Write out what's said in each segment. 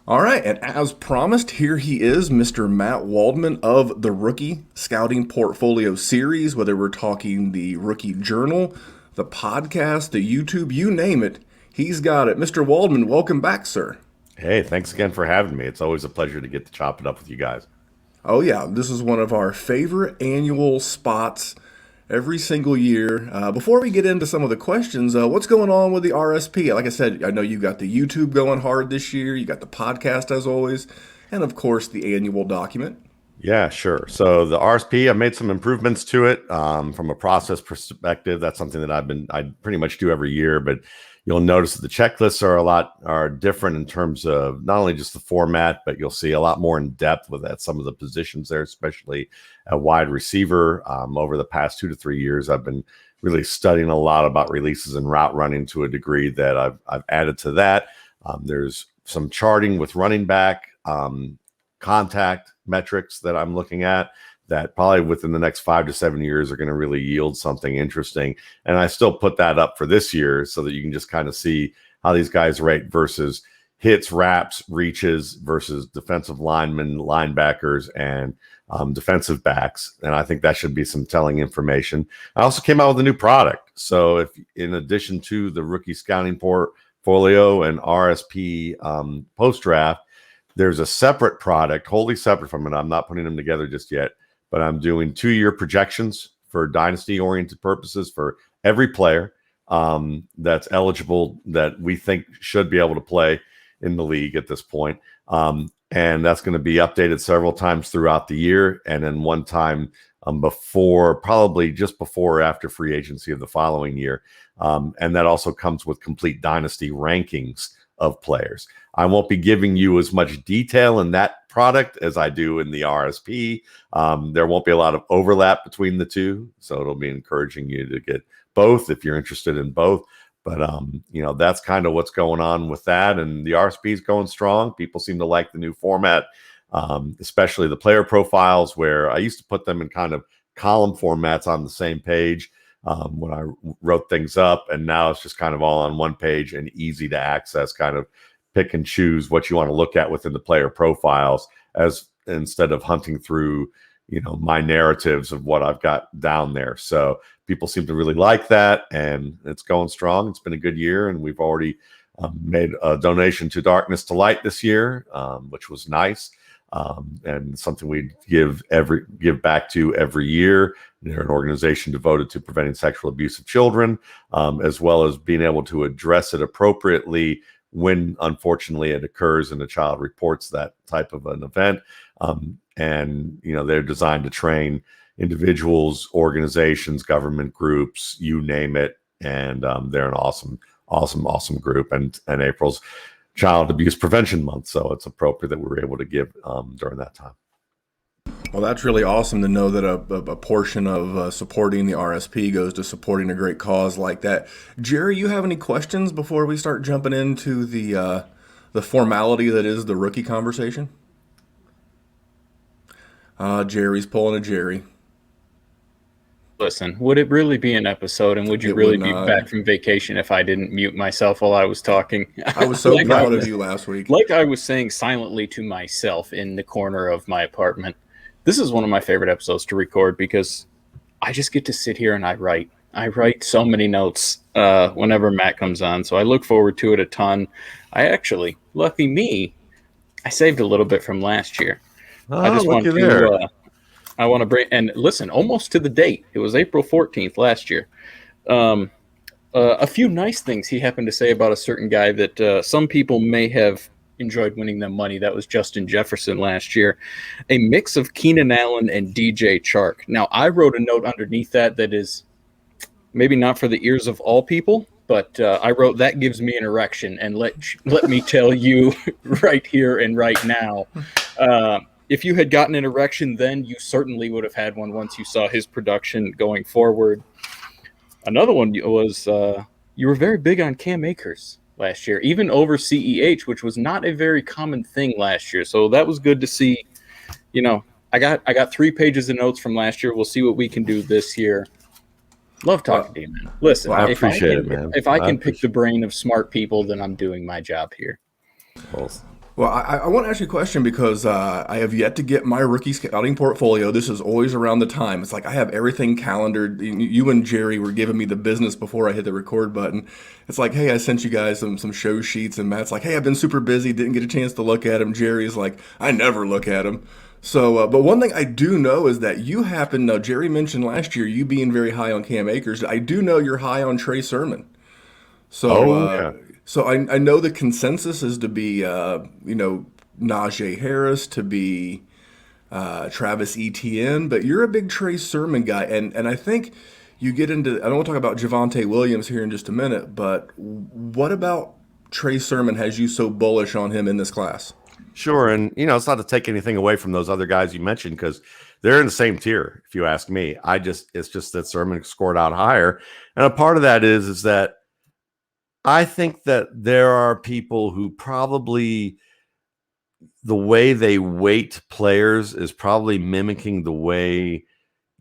All right, and as promised, here he is, Mr. Matt Waldman of the Rookie Scouting Portfolio Series. Whether we're talking the Rookie Journal, the podcast, the YouTube, you name it, he's got it. Mr. Waldman, welcome back, sir. Hey, thanks again for having me. It's always a pleasure to get to chop it up with you guys. Oh, yeah, this is one of our favorite annual spots every single year. Before we get into some of the questions, what's going on with the RSP? Like I said, I know you got the YouTube going hard this year, you got the podcast as always, and of course the annual document. Yeah, sure. So the RSP, I've made some improvements to it from a process perspective. That's something that I pretty much do every year, but you'll notice that the checklists are different in terms of not only just the format, but you'll see a lot more in depth with that. Some of the positions there, especially a wide receiver. Over the past 2 to 3 years, I've been really studying a lot about releases and route running to a degree that I've added to that. There's some charting with running back. Contact metrics that I'm looking at that probably within the next 5 to 7 years are going to really yield something interesting. And I still put that up for this year so that you can just kind of see how these guys rate versus hits, wraps, reaches versus defensive linemen, linebackers, and defensive backs. And I think that should be some telling information. I also came out with a new product. So if in addition to the rookie scouting portfolio and RSP post-draft, there's a separate product, wholly separate from it. I'm not putting them together just yet, but I'm doing 2-year projections for dynasty-oriented purposes for every player that's eligible that we think should be able to play in the league at this point. And that's going to be updated several times throughout the year, and then one time probably just before or after free agency of the following year. And that also comes with complete dynasty rankings of players. I won't be giving you as much detail in that product as I do in the RSP. There won't be a lot of overlap between the two, so it'll be encouraging you to get both if you're interested in both. But that's kind of what's going on with that, and the RSP is going strong. People seem to like the new format, especially the player profiles, where I used to put them in kind of column formats on the same page when I wrote things up, and now it's just kind of all on one page and easy to access, kind of pick and choose what you want to look at within the player profiles as instead of hunting through, my narratives of what I've got down there. So people seem to really like that, and it's going strong. It's been a good year, and we've already made a donation to Darkness to Light this year, which was nice. And something we give back to every year. They're an organization devoted to preventing sexual abuse of children, as well as being able to address it appropriately when, unfortunately, it occurs and a child reports that type of an event. And they're designed to train individuals, organizations, government groups, you name it. And they're an awesome group. And April's Child Abuse Prevention Month, so it's appropriate that we were able to give during that time. Well, that's really awesome to know that a portion of supporting the RSP goes to supporting a great cause like that. Jerry, you have any questions before we start jumping into the formality that is the rookie conversation? Jerry's pulling a Jerry. Listen, would it really be an episode, and would you really be back from vacation if I didn't mute myself while I was talking? I was so proud of you last week. Like I was saying silently to myself in the corner of my apartment, this is one of my favorite episodes to record because I just get to sit here and I write. I write so many notes whenever Matt comes on, so I look forward to it a ton. Lucky me, I saved a little bit from last year. I just want to... I want to bring, and listen, almost to the date. It was April 14th last year. A few nice things he happened to say about a certain guy that some people may have enjoyed winning them money. That was Justin Jefferson last year. A mix of Keenan Allen and DJ Chark. Now, I wrote a note underneath that is maybe not for the ears of all people, but I wrote, that gives me an erection. And let me tell you right here and right now, if you had gotten an erection then, you certainly would have had one once you saw his production going forward. Another one was you were very big on Cam Akers last year, even over CEH, which was not a very common thing last year. So that was good to see. I got 3 pages of notes from last year. We'll see what we can do this year. Love talking to you, man. Listen, I appreciate it, man. If I can pick the brain of smart people, then I'm doing my job here. Well, Well, I want to ask you a question because I have yet to get my rookie scouting portfolio. This is always around the time. It's like I have everything calendared. You and Jerry were giving me the business before I hit the record button. It's like, hey, I sent you guys some show sheets, and Matt's like, hey, I've been super busy, didn't get a chance to look at them. Jerry's like, I never look at them. So, but one thing I do know is that you happen. Now, Jerry mentioned last year you being very high on Cam Akers. I do know you're high on Trey Sermon. So, Oh yeah. I know the consensus is to be, Najee Harris, to be Travis Etienne, but you're a big Trey Sermon guy. And I think you get into, I don't want to talk about Javonte Williams here in just a minute, but what about Trey Sermon has you so bullish on him in this class? Sure. And, it's not to take anything away from those other guys you mentioned because they're in the same tier, if you ask me. It's just that Sermon scored out higher. And a part of that is that I think that there are people who probably the way they weight players is probably mimicking the way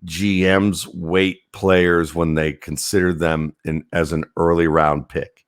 GMs weight players when they consider them as an early round pick.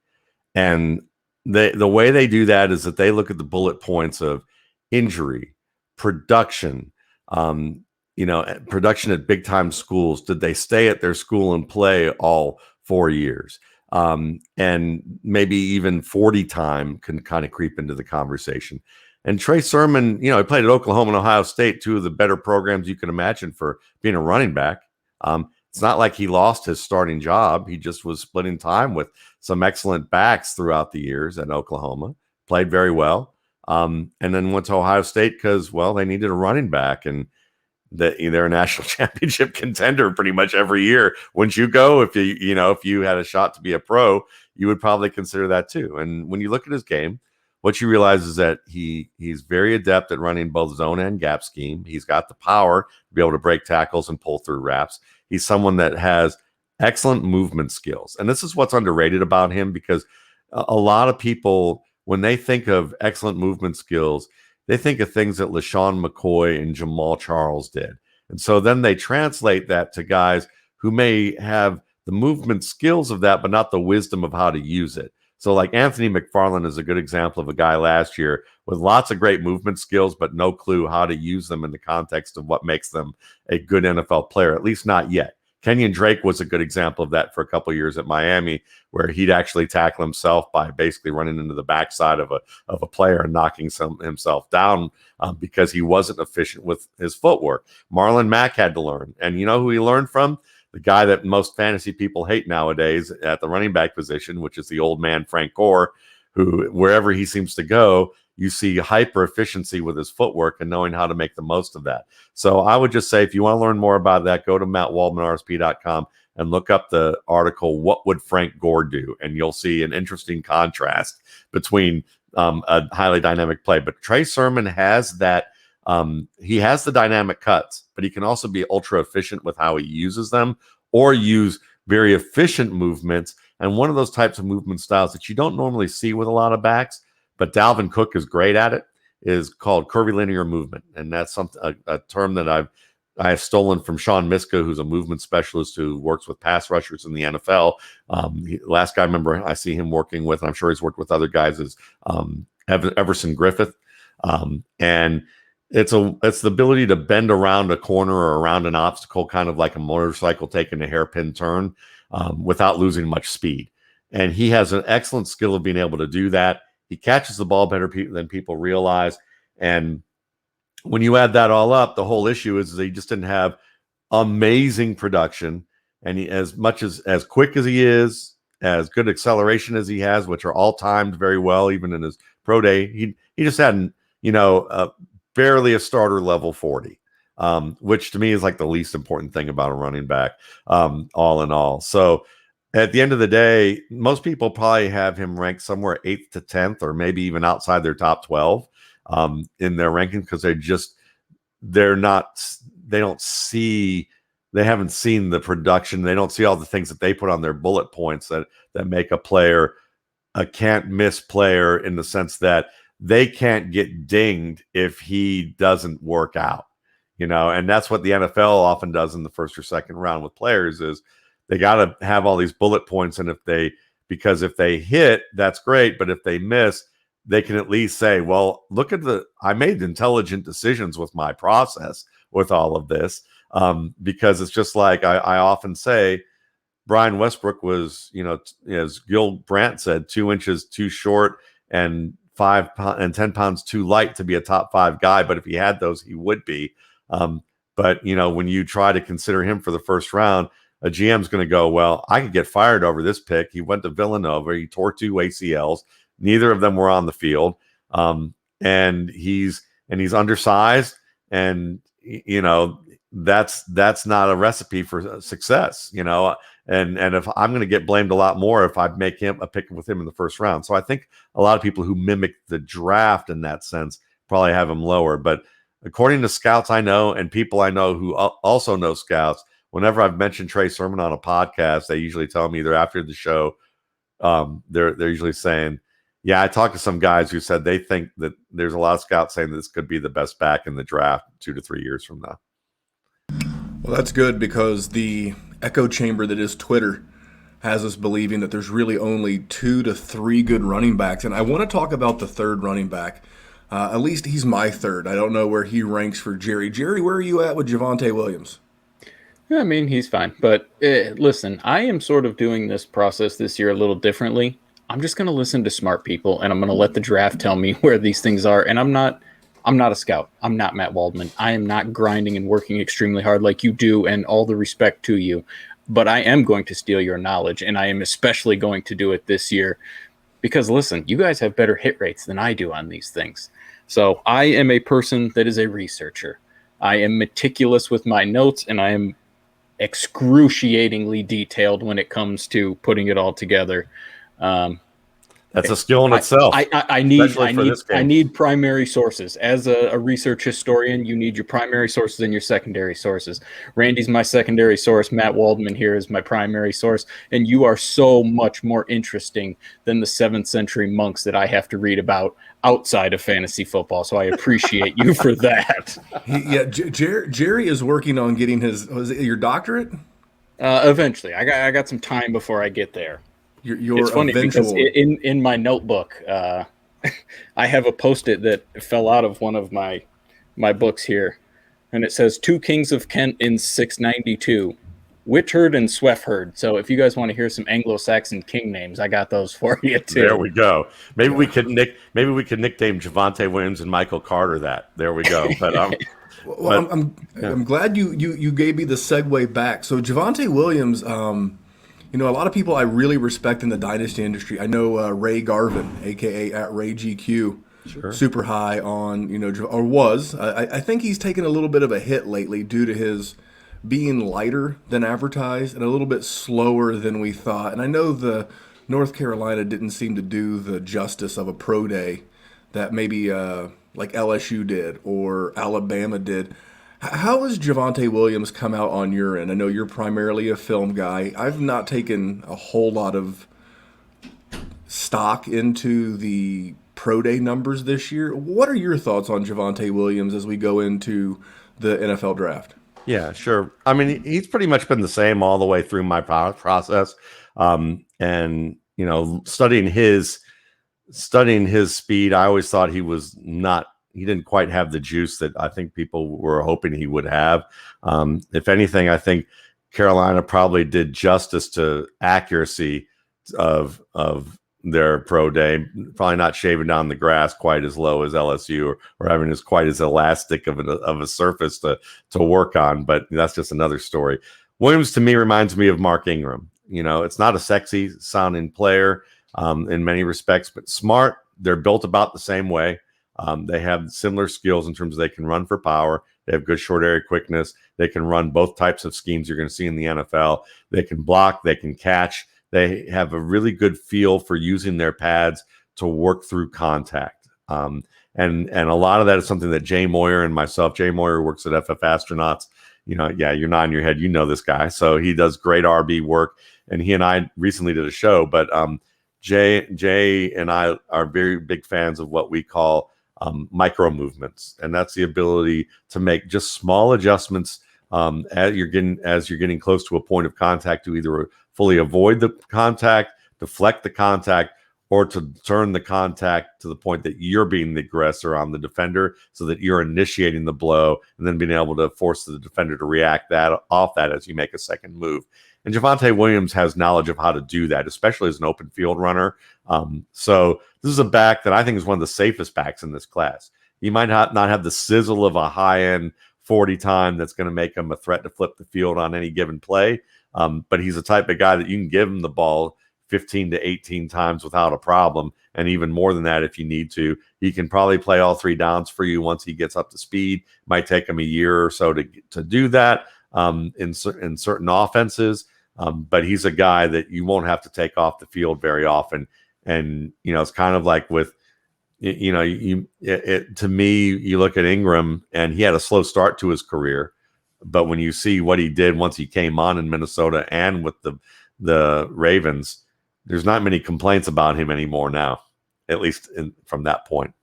And the way they do that is that they look at the bullet points of injury, production, production at big time schools. Did they stay at their school and play all 4 years? And maybe even 40 time can kind of creep into the conversation. And Trey Sermon, he played at Oklahoma and Ohio State, two of the better programs you can imagine for being a running back. It's not like he lost his starting job. He just was splitting time with some excellent backs throughout the years at Oklahoma, played very well. And then went to Ohio State because, well, they needed a running back. And they're a national championship contender pretty much every year. Wouldn't you go if you had a shot to be a pro, you would probably consider that too. And when you look at his game, what you realize is that he's very adept at running both zone and gap scheme. He's got the power to be able to break tackles and pull through wraps. He's someone that has excellent movement skills. And this is what's underrated about him because a lot of people, when they think of excellent movement skills, they think of things that LaShawn McCoy and Jamal Charles did. And so then they translate that to guys who may have the movement skills of that, but not the wisdom of how to use it. So like Anthony McFarland is a good example of a guy last year with lots of great movement skills, but no clue how to use them in the context of what makes them a good NFL player, at least not yet. Kenyon Drake was a good example of that for a couple of years at Miami, where he'd actually tackle himself by basically running into the backside of a player and knocking himself down because he wasn't efficient with his footwork. Marlon Mack had to learn. And you know who he learned from? The guy that most fantasy people hate nowadays at the running back position, which is the old man Frank Gore, who wherever he seems to go, you see hyper efficiency with his footwork and knowing how to make the most of that. So I would just say, if you want to learn more about that, go to mattwaldmanrsp.com and look up the article, What Would Frank Gore Do? And you'll see an interesting contrast between a highly dynamic play. But Trey Sermon has that. He has the dynamic cuts, but he can also be ultra efficient with how he uses them or use very efficient movements. And one of those types of movement styles that you don't normally see with a lot of backs, but Dalvin Cook is great at it, is called curvy linear movement. And that's something a term that I have stolen from Sean Miska, who's a movement specialist who works with pass rushers in the NFL. Last guy I remember I see him working with, and I'm sure he's worked with other guys, is Everson Griffith. And it's the ability to bend around a corner or around an obstacle, kind of like a motorcycle taking a hairpin turn without losing much speed. And he has an excellent skill of being able to do that. He catches the ball better than people realize. And when you add that all up, the whole issue is that he just didn't have amazing production. And he, as much as quick as he is, as good acceleration as he has, which are all timed very well, even in his pro day, he just hadn't, barely a starter level 40, which to me is like the least important thing about a running back, all in all. So at the end of the day, most people probably have him ranked somewhere 8th to 10th, or maybe even outside their top 12 in their ranking, because they haven't seen the production. They don't see all the things that they put on their bullet points that make a player a can't miss player, in the sense that they can't get dinged if he doesn't work out, and that's what the NFL often does in the first or second round with players, is they got to have all these bullet points. And because if they hit, that's great. But if they miss, they can at least say, well, look at I made intelligent decisions with my process with all of this. Because it's just like I often say, Brian Westbrook was, as Gil Brandt said, 2 inches too short and 10 pounds too light to be a top 5 guy. But if he had those, he would be. But when you try to consider him for the first round, a GM's going to go, well, I could get fired over this pick. He went to Villanova. He tore 2 ACLs. Neither of them were on the field. And he's undersized, and that's not a recipe for success, and if I'm going to get blamed a lot more if I make him a pick with him in the first round. So I think a lot of people who mimic the draft in that sense probably have him lower. But according to scouts I know and people I know who also know scouts, whenever I've mentioned Trey Sermon on a podcast, they usually tell me either after the show, they're usually saying, yeah, I talked to some guys who said they think that there's a lot of scouts saying this could be the best back in the draft 2 to 3 years from now. Well, that's good, because the echo chamber that is Twitter has us believing that there's really only 2 to 3 good running backs. And I want to talk about the third running back. At least he's my third. I don't know where he ranks for Jerry. Jerry, where are you at with Javonte Williams? I mean, he's fine. But listen, I am sort of doing this process this year a little differently. I'm just going to listen to smart people, and I'm going to let the draft tell me where these things are. And I'm not a scout. I'm not Matt Waldman. I am not grinding and working extremely hard like you do, and all the respect to you. But I am going to steal your knowledge, and I am especially going to do it this year because, listen, you guys have better hit rates than I do on these things. So I am a person that is a researcher. I am meticulous with my notes, and I am excruciatingly detailed when it comes to putting it all together. That's a skill in itself. I need primary sources. As a research historian, you need your primary sources and your secondary sources. Randy's my secondary source. Matt Waldman here is my primary source. And you are so much more interesting than the 7th century monks that I have to read about outside of fantasy football. So I appreciate you for that. Jerry is working on getting your doctorate? Eventually. I got some time before I get there. It's funny because in my notebook, I have a Post-it that fell out of one of my books here, and it says 2 Kings of Kent in 692, Witherd and Swefherd. So if you guys want to hear some Anglo-Saxon king names, I got those for you too. There we go. Maybe we could nickname Javonte Williams and Michael Carter that. There we go. But I'm glad you gave me the segue back. So Javonte Williams. A lot of people I really respect in the Dynasty industry. I know Ray Garvin, a.k.a. at Ray GQ, sure. Super high on, or was. I think he's taken a little bit of a hit lately due to his being lighter than advertised and a little bit slower than we thought. And I know the North Carolina didn't seem to do the justice of a pro day that maybe like LSU did or Alabama did. How has Javonte Williams come out on your end? I know you're primarily a film guy. I've not taken a whole lot of stock into the pro day numbers this year. What are your thoughts on Javonte Williams as we go into the NFL draft? Yeah, sure. I mean, he's pretty much been the same all the way through my process. And, studying his speed, I always thought he didn't quite have the juice that I think people were hoping he would have. If anything, I think Carolina probably did justice to accuracy of their pro day, probably not shaving down the grass quite as low as LSU or having quite as elastic of a surface to work on. But that's just another story. Williams to me reminds me of Mark Ingram. It's not a sexy sounding player in many respects, but smart. They're built about the same way. They have similar skills in terms of they can run for power. They have good short area quickness. They can run both types of schemes you're going to see in the NFL. They can block. They can catch. They have a really good feel for using their pads to work through contact. And a lot of that is something that Jay Moyer and myself, Jay Moyer works at FF Astronauts. You're nodding your head. You know this guy. So he does great RB work. And he and I recently did a show. But Jay and I are very big fans of what we call micro movements, and that's the ability to make just small adjustments as you're getting close to a point of contact to either fully avoid the contact, deflect the contact, or to turn the contact to the point that you're being the aggressor on the defender so that you're initiating the blow and then being able to force the defender to react off that as you make a second move. And Javonte Williams has knowledge of how to do that, especially as an open field runner. So this is a back that I think is one of the safest backs in this class. He might not have the sizzle of a high-end 40 time that's going to make him a threat to flip the field on any given play. But he's the type of guy that you can give him the ball 15 to 18 times without a problem, and even more than that if you need to. He can probably play all 3 downs for you once he gets up to speed. Might take him a year or so to do that in certain offenses, but he's a guy that you won't have to take off the field very often. And it's kind of like with to me, you look at Ingram, and he had a slow start to his career, but when you see what he did once he came on in Minnesota and with the Ravens, there's not many complaints about him anymore now, at least from that point.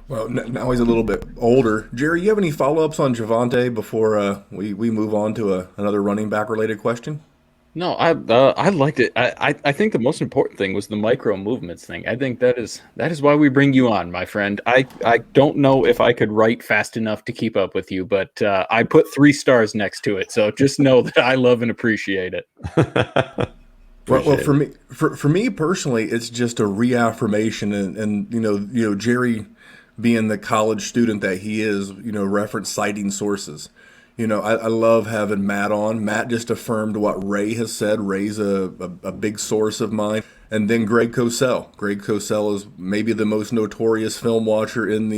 Well, now he's a little bit older. Jerry, you have any follow-ups on Javonte before we move on to another running back related question? No, I liked it. I think the most important thing was the micro movements thing. I think that is why we bring you on, my friend. I don't know if I could write fast enough to keep up with you, but I put 3 stars next to it, so just know that I love and appreciate it. Well, for me personally, it's just a reaffirmation, and Jerry, being the college student that he is, reference citing sources. I love having Matt on. Matt just affirmed what Ray has said. Ray's a big source of mine. And then Greg Cosell. Greg Cosell is maybe the most notorious film watcher in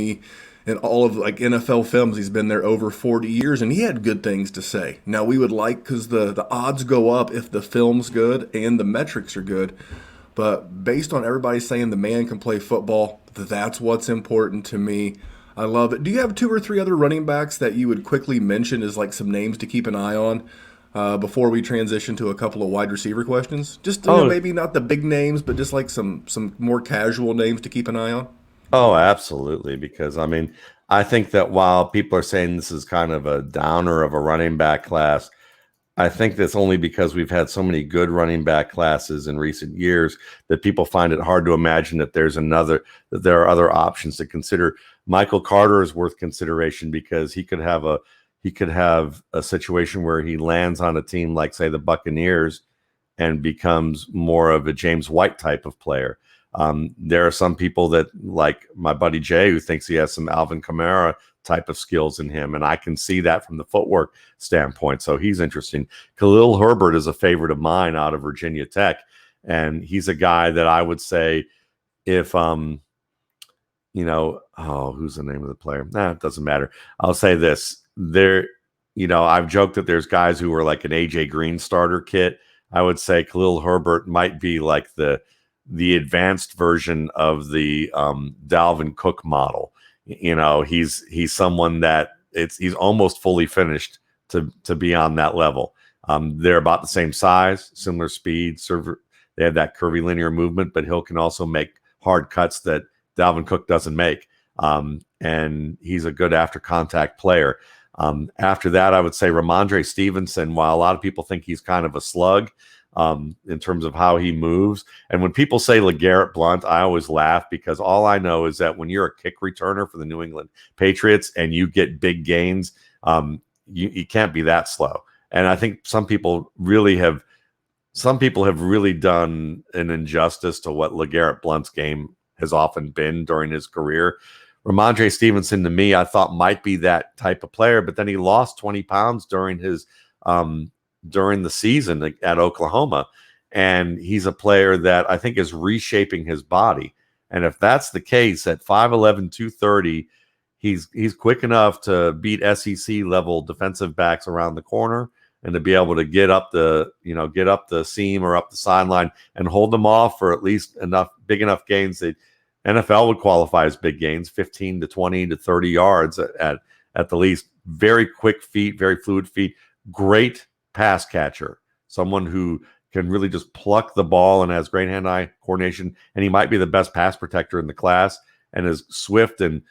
all of NFL films. He's been there over 40 years, and he had good things to say. Now, we would like, because the odds go up if the film's good and the metrics are good. But based on everybody saying the man can play football, that's what's important to me. I love it. Do you have 2 or 3 other running backs that you would quickly mention as some names to keep an eye on before we transition to a couple of wide receiver questions? Just maybe not the big names, but just some more casual names to keep an eye on. Oh, absolutely. Because I think that while people are saying this is kind of a downer of a running back class, I think that's only because we've had so many good running back classes in recent years that people find it hard to imagine that there are other options to consider. Michael Carter is worth consideration because he could have a situation where he lands on a team like, say, the Buccaneers and becomes more of a James White type of player. There are some people that, like my buddy Jay, who thinks he has some Alvin Kamara type of skills in him, and I can see that from the footwork standpoint. So he's interesting. Khalil Herbert is a favorite of mine out of Virginia Tech, and he's a guy that I would say if who's the name of the player? It doesn't matter. I'll say this. I've joked that there's guys who are like an AJ Green starter kit. I would say Khalil Herbert might be like the advanced version of the Dalvin Cook model. He's someone that he's almost fully finished to be on that level. They're about the same size, similar speed. They have that curvy linear movement, but Hill can also make hard cuts that Dalvin Cook doesn't make. And he's a good after contact player. After that, I would say Ramondre Stevenson, while a lot of people think he's kind of a slug in terms of how he moves. And when people say LeGarrette Blount, I always laugh because all I know is that when you're a kick returner for the New England Patriots and you get big gains, you can't be that slow. And I think some people have really done an injustice to what LeGarrette Blount's game has often been during his career. Ramondre Stevenson, to me, I thought might be that type of player, but then he lost 20 pounds during the season at Oklahoma. And he's a player that I think is reshaping his body. And if that's the case, at 5'11", 230, he's quick enough to beat SEC level defensive backs around the corner and to be able to get up the seam or up the sideline and hold them off for at least big enough gains that NFL would qualify as big gains, 15 to 20 to 30 yards at the least. Very quick feet, very fluid feet, great pass catcher, someone who can really just pluck the ball and has great hand-eye coordination, and he might be the best pass protector in the class. And as swift and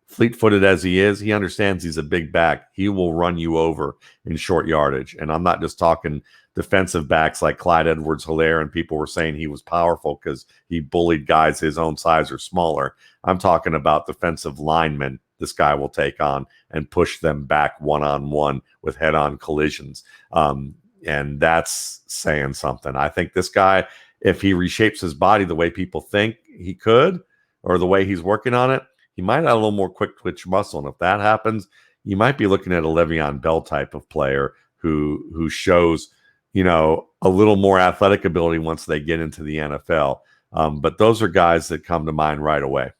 fleet-footed as he is, he understands he's a big back. He will run you over in short yardage, and I'm not just talking defensive backs like Clyde Edwards-Helaire, and people were saying he was powerful because he bullied guys his own size or smaller. I'm talking about defensive linemen this guy will take on and push them back one-on-one with head-on collisions. And that's saying something. I think this guy, if he reshapes his body the way people think he could, or the way he's working on it, he might have a little more quick twitch muscle. And if that happens, you might be looking at a Le'Veon Bell type of player who shows, a little more athletic ability once they get into the NFL. But those are guys that come to mind right away.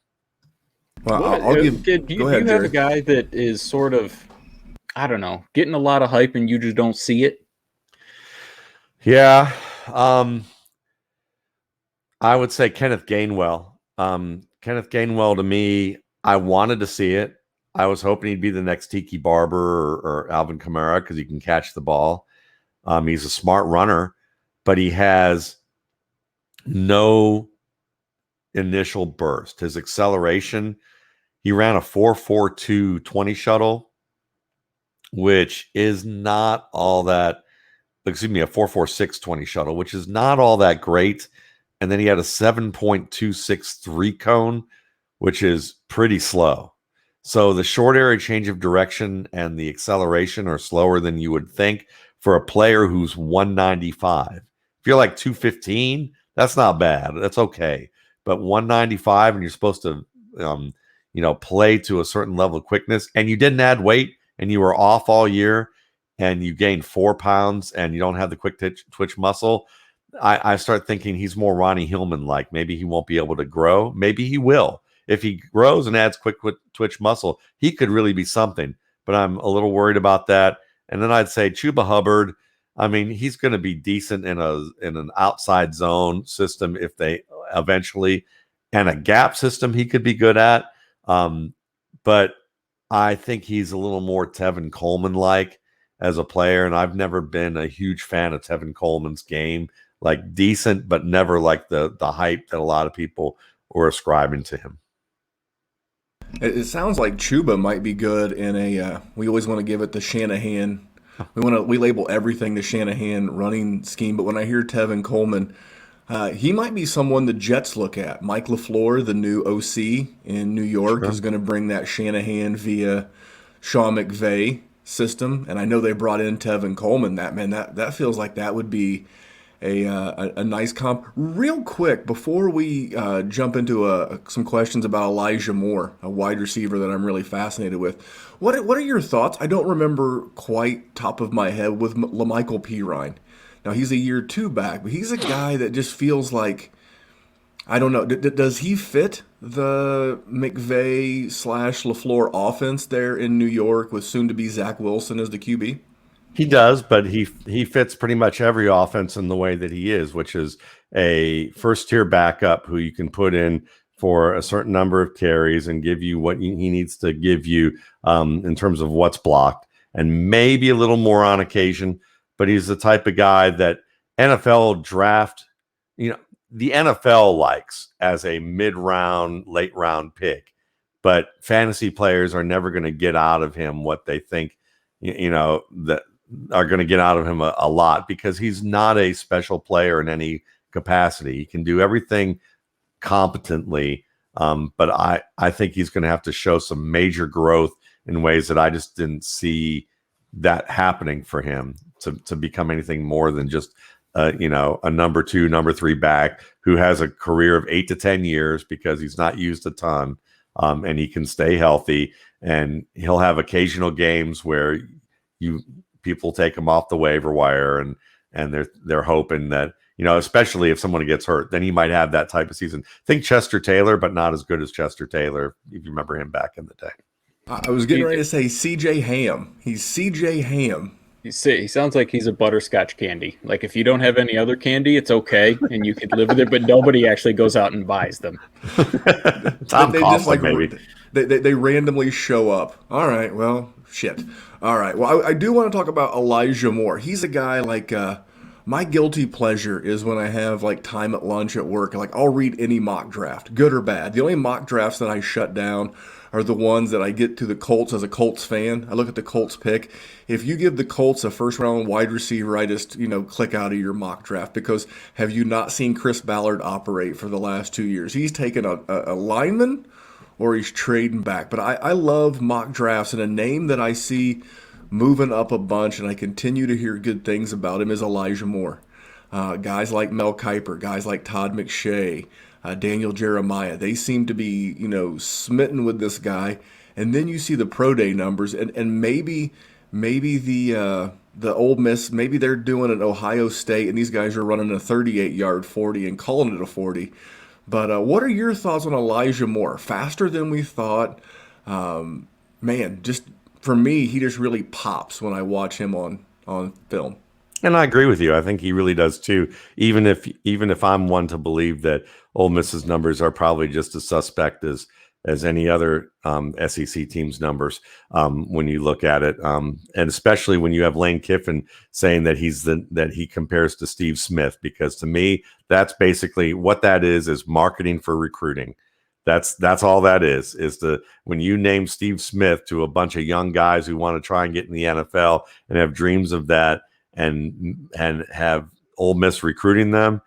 Well, I'll give. Do you have a guy that is sort of, I don't know, getting a lot of hype and you just don't see it? Yeah. I would say Kenneth Gainwell. Kenneth Gainwell, to me, I wanted to see it. I was hoping he'd be the next Tiki Barber or Alvin Kamara because he can catch the ball. He's a smart runner, but he has no initial burst. His acceleration, he ran a 4.42 20 shuttle, which is not all that, a 4.46 20 shuttle, which is not all that great. And then he had a 7.263 cone, which is pretty slow. So the short area change of direction and the acceleration are slower than you would think for a player who's 195. If you're like 215, that's not bad. That's okay. But 195 and you're supposed to, play to a certain level of quickness, and you didn't add weight and you were off all year and you gained 4 pounds and you don't have the quick twitch muscle, I start thinking he's more Ronnie Hillman-like. Maybe he won't be able to grow. Maybe he will. If he grows and adds quick twitch muscle, he could really be something. But I'm a little worried about that. And then I'd say Chuba Hubbard. I mean, he's going to be decent in an outside zone system if they eventually, and a gap system he could be good at. But I think he's a little more Tevin Coleman-like as a player, and I've never been a huge fan of Tevin Coleman's game. Like decent, but never like the hype that a lot of people were ascribing to him. It sounds like Chuba might be good in a. We always want to give it the Shanahan. We label everything the Shanahan running scheme, but when I hear Tevin Coleman, he might be someone the Jets look at. Mike LaFleur, the new OC in New York, is going to bring that Shanahan via Sean McVay system, and I know they brought in Tevin Coleman. That feels like that would be a nice comp. Real quick, before we jump into some questions about Elijah Moore, a wide receiver that I'm really fascinated with. What are your thoughts? I don't remember quite top of my head with LaMichael Pirine. Now, he's a year 2 back, but he's a guy that just feels like, I don't know, does he fit the McVay / LaFleur offense there in New York with soon-to-be Zach Wilson as the QB? He does, but he fits pretty much every offense in the way that he is, which is a first-tier backup who you can put in for a certain number of carries and give you what he needs to give you in terms of what's blocked, and maybe a little more on occasion. But he's the type of guy that NFL draft, the NFL likes as a mid-round, late-round pick, but fantasy players are never going to get out of him what they think, that are going to get out of him a lot, because he's not a special player in any capacity. He can do everything competently, but I think he's going to have to show some major growth in ways that I just didn't see that happening for him to become anything more than just a number 2, number 3 back who has a career of 8 to 10 years because he's not used a ton, and he can stay healthy, and he'll have occasional games where people take him off the waiver wire, and they're hoping that, especially if someone gets hurt, then he might have that type of season. Think Chester Taylor, but not as good as Chester Taylor, if you remember him back in the day. I was getting ready to say CJ Ham. He's CJ Ham. He sounds like he's a butterscotch candy. Like, if you don't have any other candy, it's okay, and you could live with it, but nobody actually goes out and buys them. Tom Coughlin, maybe. They randomly show up. All right, well, shit. All right, well, I do want to talk about Elijah Moore. He's a guy like My guilty pleasure is when I have like time at lunch at work, like I'll read any mock draft, good or bad. The only mock drafts that I shut down are the ones that I get to the Colts as a Colts fan. I look at the Colts pick. If you give the Colts a first round wide receiver, I just, click out of your mock draft because have you not seen Chris Ballard operate for the last 2 years? He's taken a lineman or he's trading back. But I love mock drafts, and a name that I see moving up a bunch, and I continue to hear good things about him, is Elijah Moore. Guys like Mel Kiper, guys like Todd McShay, Daniel Jeremiah, they seem to be, smitten with this guy. And then you see the pro day numbers, and maybe the Ole Miss, maybe they're doing an Ohio State, and these guys are running a 38-yard 40 and calling it a 40. But what are your thoughts on Elijah Moore? Faster than we thought. Man, just for me, he just really pops when I watch him on film. And I agree with you. I think he really does too. Even if I'm one to believe that Ole Miss's numbers are probably just as suspect as any other SEC team's numbers when you look at it, and especially when you have Lane Kiffin saying that he compares to Steve Smith, because to me that's basically what that is marketing for recruiting. That's all that is when you name Steve Smith to a bunch of young guys who want to try and get in the NFL and have dreams of that, and have Ole Miss recruiting them.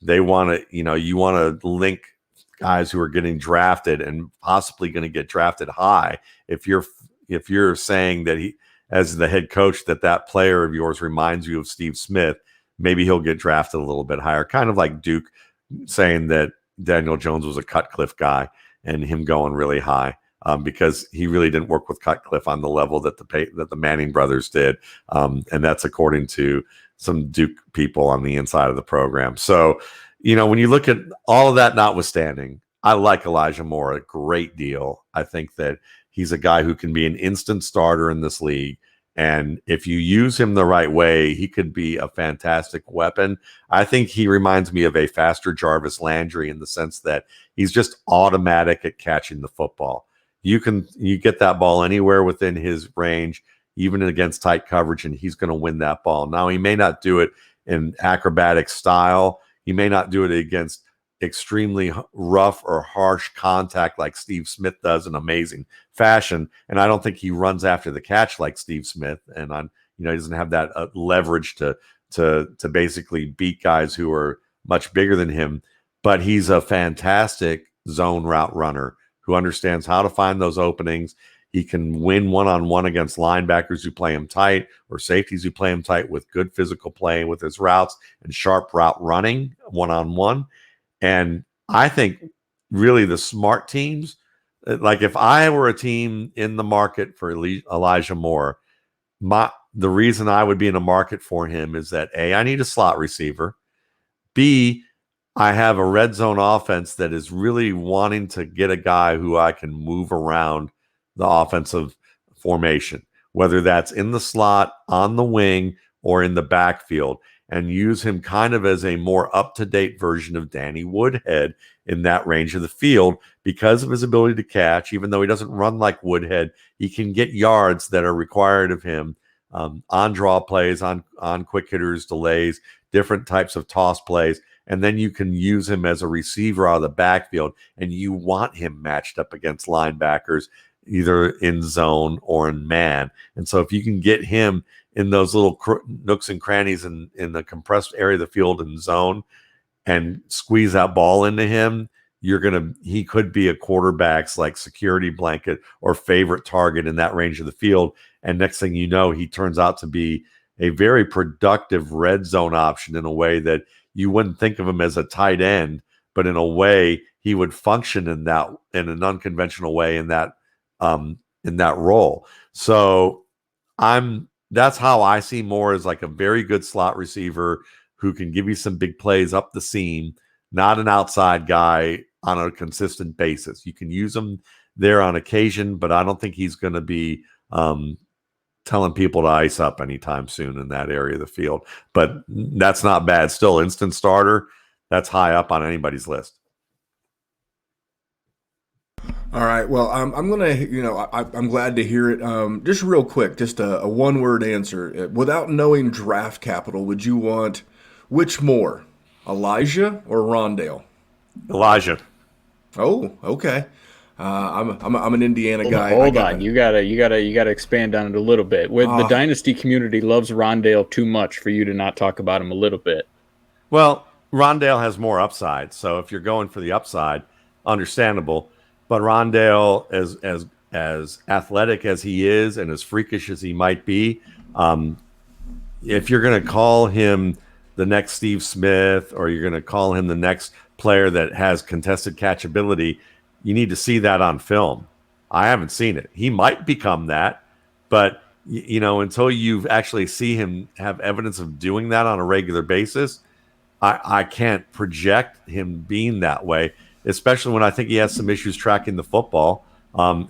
They want to, you want to link guys who are getting drafted and possibly going to get drafted high. If you're saying that he, as the head coach, that player of yours reminds you of Steve Smith, maybe he'll get drafted a little bit higher. Kind of like Duke saying that Daniel Jones was a Cutcliffe guy and him going really high, because he really didn't work with Cutcliffe on the level that the Manning brothers did, and that's according to some Duke people on the inside of the program. So, when you look at all of that notwithstanding, I like Elijah Moore a great deal. I think that he's a guy who can be an instant starter in this league. And if you use him the right way, he could be a fantastic weapon. I think he reminds me of a faster Jarvis Landry in the sense that he's just automatic at catching the football. You get that ball anywhere within his range, even against tight coverage, and he's going to win that ball. Now, he may not do it in acrobatic style. He may not do it against extremely rough or harsh contact like Steve Smith does in amazing fashion. And I don't think he runs after the catch like Steve Smith. And he doesn't have that leverage to basically beat guys who are much bigger than him. But he's a fantastic zone route runner who understands how to find those openings. He can win one-on-one against linebackers who play him tight or safeties who play him tight with good physical play with his routes and sharp route running one-on-one. And I think really the smart teams, like if I were a team in the market for Elijah Moore, the reason I would be in a market for him is that A, I need a slot receiver. B, I have a red zone offense that is really wanting to get a guy who I can move around the offensive formation, whether that's in the slot, on the wing, or in the backfield, and use him kind of as a more up-to-date version of Danny Woodhead in that range of the field because of his ability to catch. Even though he doesn't run like Woodhead, he can get yards that are required of him on draw plays, on quick hitters, delays, different types of toss plays. And then you can use him as a receiver out of the backfield, and you want him matched up against linebackers, either in zone or in man. And so if you can get him in those little nooks and crannies in the compressed area of the field in zone and squeeze that ball into him, he could be a quarterback's like security blanket or favorite target in that range of the field. And next thing you know, he turns out to be a very productive red zone option in a way that you wouldn't think of him as a tight end, but in a way he would function in an unconventional way in that role. So that's how I see Moore as like a very good slot receiver who can give you some big plays up the seam, not an outside guy on a consistent basis. You can use him there on occasion, but I don't think he's going to be telling people to ice up anytime soon in that area of the field. But that's not bad. Still, instant starter, that's high up on anybody's list. All right. Well, I'm gonna, I'm glad to hear it. Just real quick, just a one-word answer. Without knowing draft capital, would you want Which more, Elijah or Rondale? Elijah. Oh, okay. I'm an Indiana guy. Hold on, you gotta expand on it a little bit. With the Dynasty community loves Rondale too much for you to not talk about him a little bit. Well, Rondale has more upside, so if you're going for the upside, understandable. But Rondale, as athletic as he is and as freakish as he might be, if you're going to call him the next Steve Smith or you're going to call him the next player that has contested catchability, you need to see that on film. I haven't seen it. He might become that, but until you actually see him have evidence of doing that on a regular basis, I can't project him being that way, especially when I think he has some issues tracking the football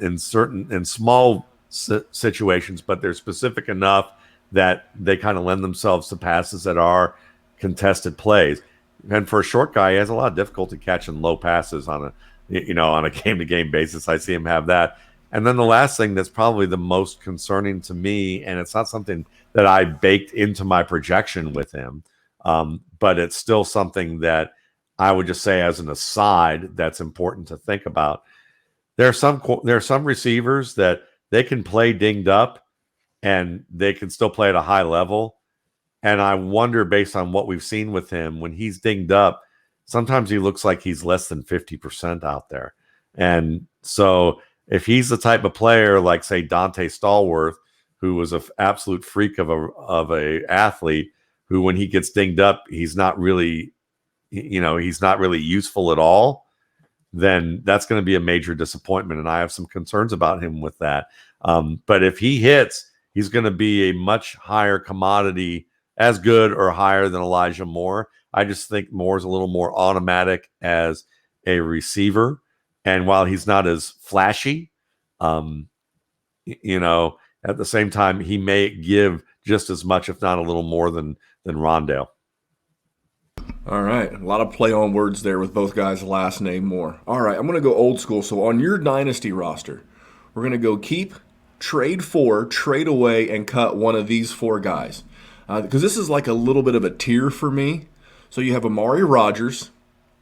in small situations, but they're specific enough that they kind of lend themselves to passes that are contested plays. And for a short guy, he has a lot of difficulty catching low passes on a game-to-game basis. I see him have that. And then the last thing that's probably the most concerning to me, and it's not something that I baked into my projection with him, but it's still something that I would just say as an aside that's important to think about. There are some receivers that they can play dinged up and they can still play at a high level. And I wonder, based on what we've seen with him, when he's dinged up, sometimes he looks like he's less than 50% out there. And so if he's the type of player like, say, Dante Stallworth, who was an absolute freak of a athlete, who when he gets dinged up, he's not really useful at all, then that's going to be a major disappointment. And I have some concerns about him with that. But if he hits, he's going to be a much higher commodity, as good or higher than Elijah Moore. I just think Moore's a little more automatic as a receiver. And while he's not as flashy, at the same time, he may give just as much, if not a little more than Rondale. All right. A lot of play on words there with both guys' last name Moore. All right. I'm going to go old school. So on your Dynasty roster, we're going to go keep, trade for, trade away, and cut one of these four guys. Because this is like a little bit of a tier for me. So you have Amari Rogers,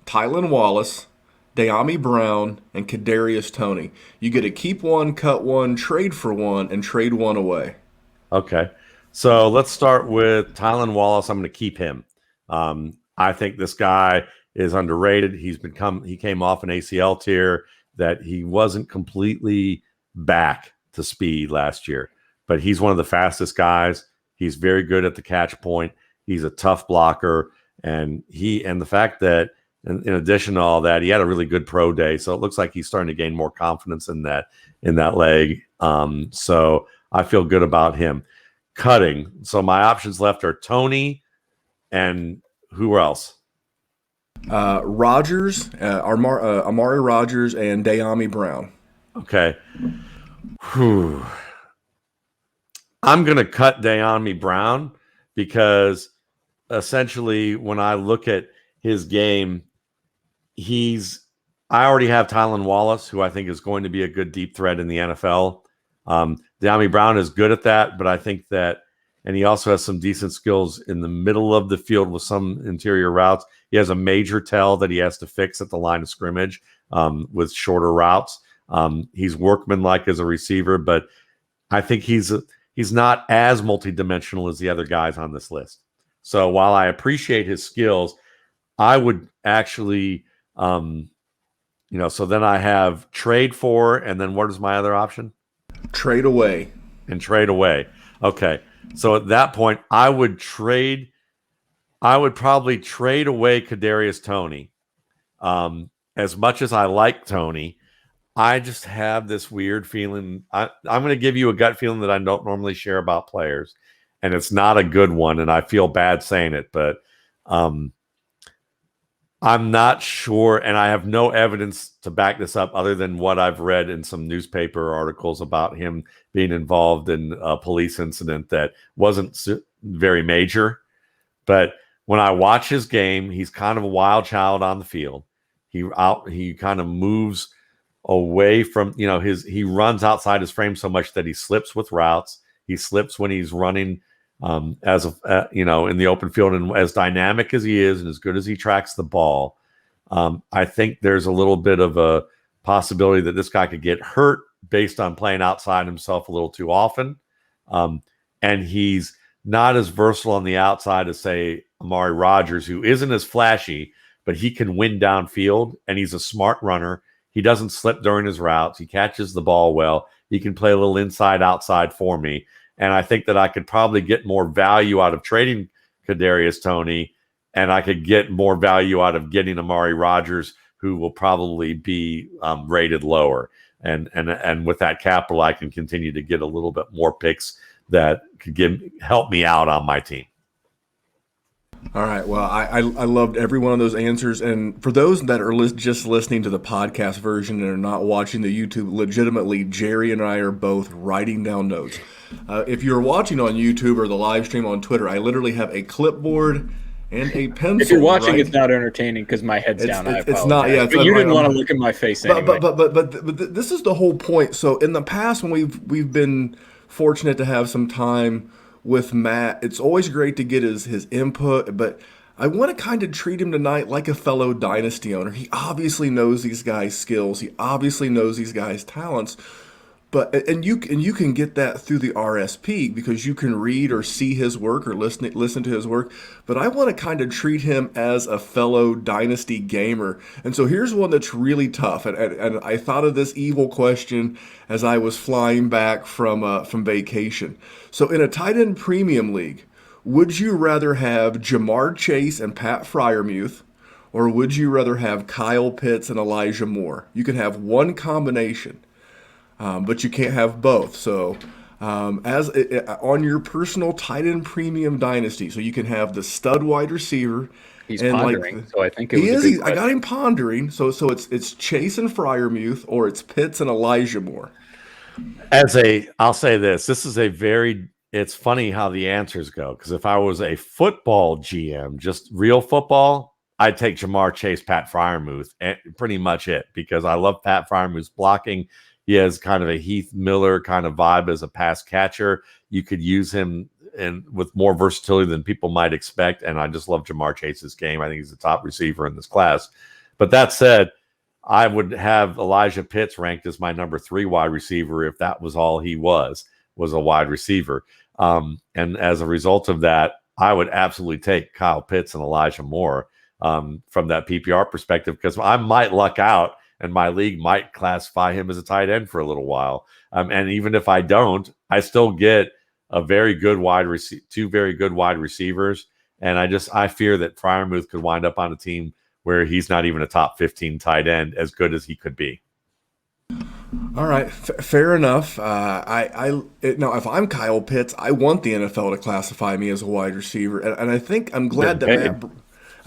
Tylen Wallace, Dyami Brown, and Kadarius Toney. You get to keep one, cut one, trade for one, and trade one away. Okay. So let's start with Tylen Wallace. I'm going to keep him. I think this guy is underrated. He came off an ACL tear that he wasn't completely back to speed last year, but he's one of the fastest guys. He's very good at the catch point. He's a tough blocker, and the fact that in addition to all that, he had a really good pro day. So it looks like he's starting to gain more confidence in that leg. So I feel good about him. Cutting. So my options left are Toney and who else? Rogers, Amari Rogers, and Dyami Brown. Okay. Whew. I'm going to cut Dyami Brown because essentially when I look at his game, I already have Tylen Wallace, who I think is going to be a good deep threat in the NFL. Dyami Brown is good at that, but I think that, and he also has some decent skills in the middle of the field with some interior routes. He has a major tell that he has to fix at the line of scrimmage with shorter routes. He's workmanlike as a receiver, but I think he's not as multidimensional as the other guys on this list. So while I appreciate his skills, I would actually, so then I have trade for, and then what is my other option? Trade away. And trade away. Okay. So at that point, I would probably trade away Kadarius Toney. As much as I like Toney, I just have this weird feeling. I'm going to give you a gut feeling that I don't normally share about players, and it's not a good one, and I feel bad saying it, but I'm not sure, and I have no evidence to back this up other than what I've read in some newspaper articles about him being involved in a police incident that wasn't very major. But when I watch his game, he's kind of a wild child on the field. He kind of moves away from, he runs outside his frame so much that he slips with routes. He slips when he's running as a in the open field, and as dynamic as he is and as good as he tracks the ball. I think there's a little bit of a possibility that this guy could get hurt based on playing outside himself a little too often. And he's not as versatile on the outside as, say, Amari Rogers, who isn't as flashy, but he can win downfield, and he's a smart runner. He doesn't slip during his routes. He catches the ball well. He can play a little inside, outside for me. And I think that I could probably get more value out of trading Kadarius Toney, and I could get more value out of getting Amari Rogers, who will probably be rated lower. And with that capital, I can continue to get a little bit more picks that could help me out on my team. All right. Well, I loved every one of those answers. And for those that are just listening to the podcast version and are not watching the YouTube, legitimately, Jerry and I are both writing down notes. If you're watching on YouTube or the live stream on Twitter, I literally have a clipboard and a pencil. If you're watching, it's not entertaining because my head's down. I apologize. It's not. Yeah, but you didn't want to look at my face anyway. But this is the whole point. So in the past, when we've been fortunate to have some time with Matt, it's always great to get his input. But I want to kind of treat him tonight like a fellow Dynasty owner. He obviously knows these guys' skills. He obviously knows these guys' talents. But and you can get that through the RSP because you can read or see his work or listen to his work. But I want to kind of treat him as a fellow Dynasty gamer. And so here's one that's really tough. And I thought of this evil question as I was flying back from vacation. So in a tight end premium league, would you rather have Jamar Chase and Pat Freiermuth, or would you rather have Kyle Pitts and Elijah Moore? You can have one combination. But you can't have both. So on your personal tight end premium dynasty, so you can have the stud wide receiver. He's pondering, so I think it was I got him pondering. So it's Chase and Freiermuth, or it's Pitts and Elijah Moore. I'll say this is it's funny how the answers go, because if I was a football GM, just real football, I'd take Jamar Chase, Pat Freiermuth, and pretty much it, because I love Pat Freiermuth's blocking. He has kind of a Heath Miller kind of vibe as a pass catcher. You could use him with more versatility than people might expect. And I just love Jamar Chase's game. I think he's the top receiver in this class. But that said, I would have Elijah Pitts ranked as my number 3 wide receiver if that was all he was a wide receiver. And as a result of that, I would absolutely take Kyle Pitts and Elijah Moore from that PPR perspective, because I might luck out and my league might classify him as a tight end for a little while. And even if I don't, I still get two very good wide receivers. And I fear that Freiermuth could wind up on a team where he's not even a top 15 tight end, as good as he could be. All right, fair enough. Now, if I'm Kyle Pitts, I want the NFL to classify me as a wide receiver. And I think I'm glad that Matt...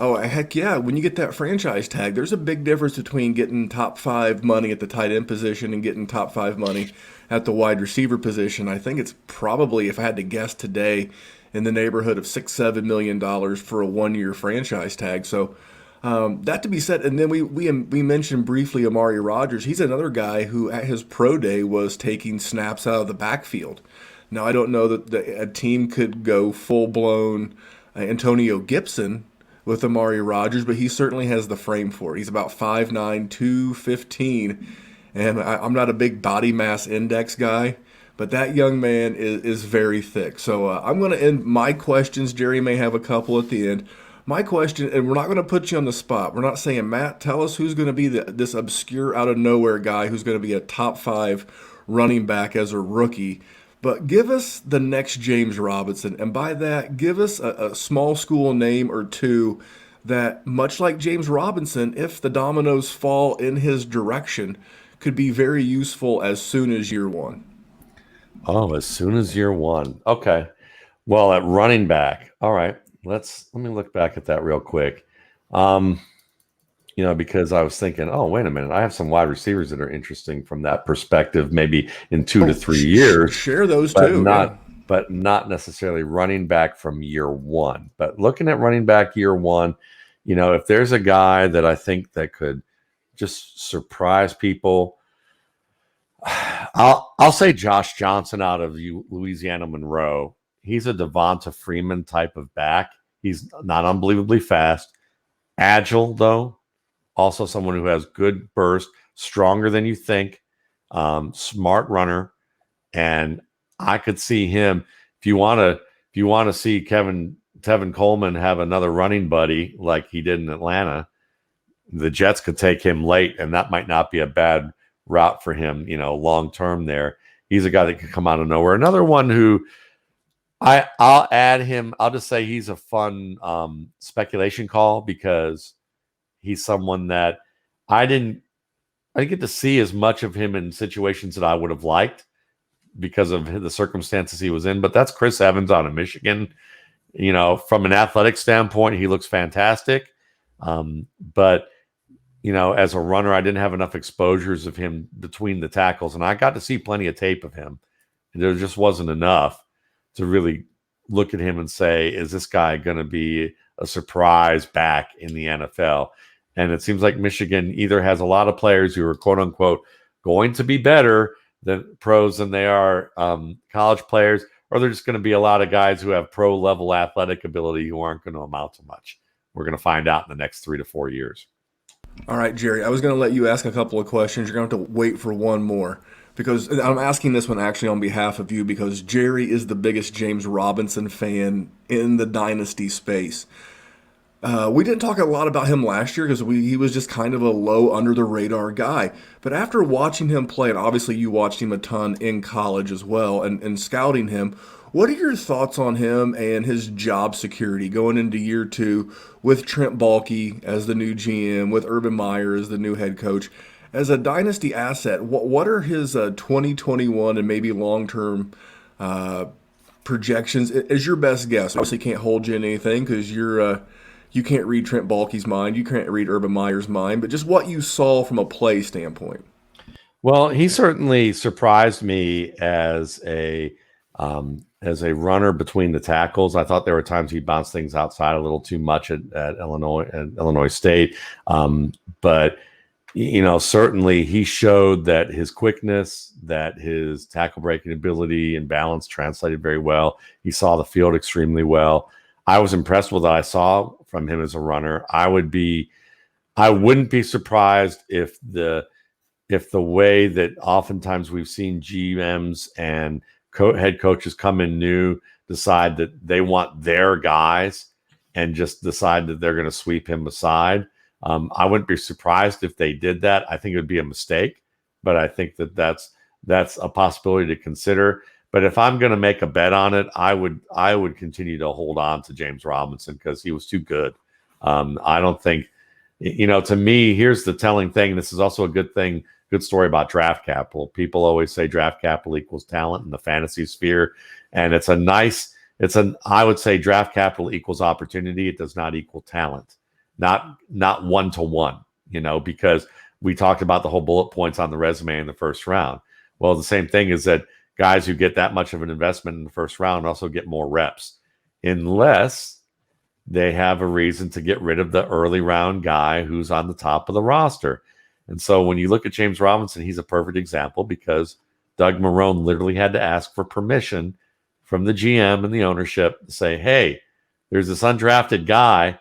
Oh, heck yeah. When you get that franchise tag, there's a big difference between getting top 5 money at the tight end position and getting top 5 money at the wide receiver position. I think it's probably, if I had to guess today, in the neighborhood of $6-7 million for a 1-year franchise tag. So that to be said, and then we mentioned briefly Amari Rogers. He's another guy who at his pro day was taking snaps out of the backfield. Now, I don't know that a team could go full-blown Antonio Gibson with Amari Rogers, but he certainly has the frame for it. He's about 5'9", 215, and I'm not a big body mass index guy, but that young man is very thick. So I'm going to end my questions. Jerry may have a couple at the end. My question, and we're not going to put you on the spot. We're not saying, Matt, tell us who's going to be this obscure out-of-nowhere guy who's going to be a top 5 running back as a rookie. But give us the next James Robinson, and by that, give us a small school name or two that, much like James Robinson, if the dominoes fall in his direction, could be very useful as soon as year 1. Oh, as soon as year 1. Okay. Well, at running back, all right. Let me look back at that real quick. Because I was thinking, oh, wait a minute, I have some wide receivers that are interesting from that perspective, maybe in 2 to 3 years. Share those too. But not necessarily running back from year 1. But looking at running back year 1, if there's a guy that I think that could just surprise people, I'll say Josh Johnson out of Louisiana Monroe. he's a Devonta Freeman type of back. He's not unbelievably fast, agile though. Also, someone who has good burst, stronger than you think, smart runner, and I could see him. If you want to see Tevin Coleman have another running buddy like he did in Atlanta, the Jets could take him late, and that might not be a bad route for him, long term there. He's a guy that could come out of nowhere. Another one who I'll add him. I'll just say he's a fun speculation call because he's someone that I didn't get to see as much of him in situations that I would have liked because of the circumstances he was in. But that's Chris Evans out of Michigan. From an athletic standpoint, he looks fantastic. But as a runner, I didn't have enough exposures of him between the tackles, and I got to see plenty of tape of him. There just wasn't enough to really look at him and say, is this guy going to be a surprise back in the NFL? And it seems like Michigan either has a lot of players who are quote unquote going to be better than pros than they are college players, or they're just going to be a lot of guys who have pro level athletic ability who aren't going to amount to much. We're going to find out in the next 3 to 4 years. All right, Jerry, I was going to let you ask a couple of questions. You're going to have to wait for one more because I'm asking this one actually on behalf of you because Jerry is the biggest James Robinson fan in the Dynasty space. We didn't talk a lot about him last year because he was just kind of a low under the radar guy. But after watching him play, and obviously you watched him a ton in college as well and scouting him, what are your thoughts on him and his job security going into year 2 with Trent Baalke as the new GM, with Urban Meyer as the new head coach? As a Dynasty asset, what are his 2021 and maybe long-term projections? Is your best guess? Obviously can't hold you in anything because you can't read Trent Baalke's mind. You can't read Urban Meyer's mind. But just what you saw from a play standpoint. Well, he certainly surprised me as a runner between the tackles. I thought there were times he bounced things outside a little too much at Illinois State. But certainly he showed that his quickness, that his tackle breaking ability and balance translated very well. He saw the field extremely well. I was impressed with what I saw from him as a runner. I wouldn't be surprised if the way that oftentimes we've seen GMs and head coaches come in new, decide that they want their guys and just decide that they're going to sweep him aside. I wouldn't be surprised if they did that. I think it would be a mistake, but I think that's a possibility to consider. But if I'm going to make a bet on it, I would continue to hold on to James Robinson because he was too good. I don't think, to me, here's the telling thing. This is also a good story about draft capital. People always say draft capital equals talent in the fantasy sphere. And I would say draft capital equals opportunity. It does not equal talent, not 1-to-1, because we talked about the whole bullet points on the resume in the first round. Well, the same thing is that guys who get that much of an investment in the first round also get more reps, unless they have a reason to get rid of the early round guy who's on the top of the roster. And so when you look at James Robinson, he's a perfect example because Doug Marrone literally had to ask for permission from the GM and the ownership to say, hey, there's this undrafted guy,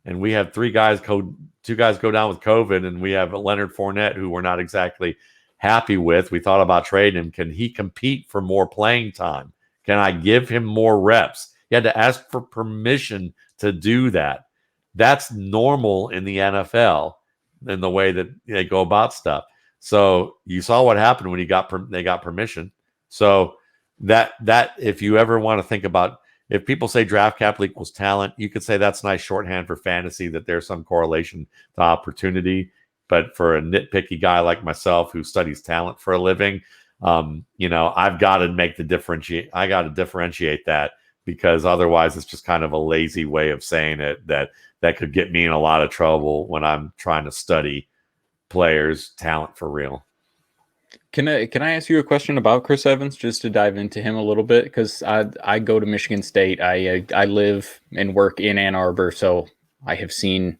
and we have 2 guys go down with COVID, and we have Leonard Fournette, who we're not exactly happy with. We thought about trading him. Can he compete for more playing time? Can I give him more reps? He had to ask for permission to do that. That's normal in the NFL in the way that they go about stuff. So you saw what happened when they got permission. So that if you ever want to think about, if people say draft capital equals talent, you could say that's nice shorthand for fantasy, that there's some correlation to opportunity. But for a nitpicky guy like myself who studies talent for a living, I've got to differentiate that, because otherwise it's just kind of a lazy way of saying it that could get me in a lot of trouble when I'm trying to study players' talent for real. Can I ask you a question about Chris Evans, just to dive into him a little bit? Because I go to Michigan State. I live and work in Ann Arbor, so I have seen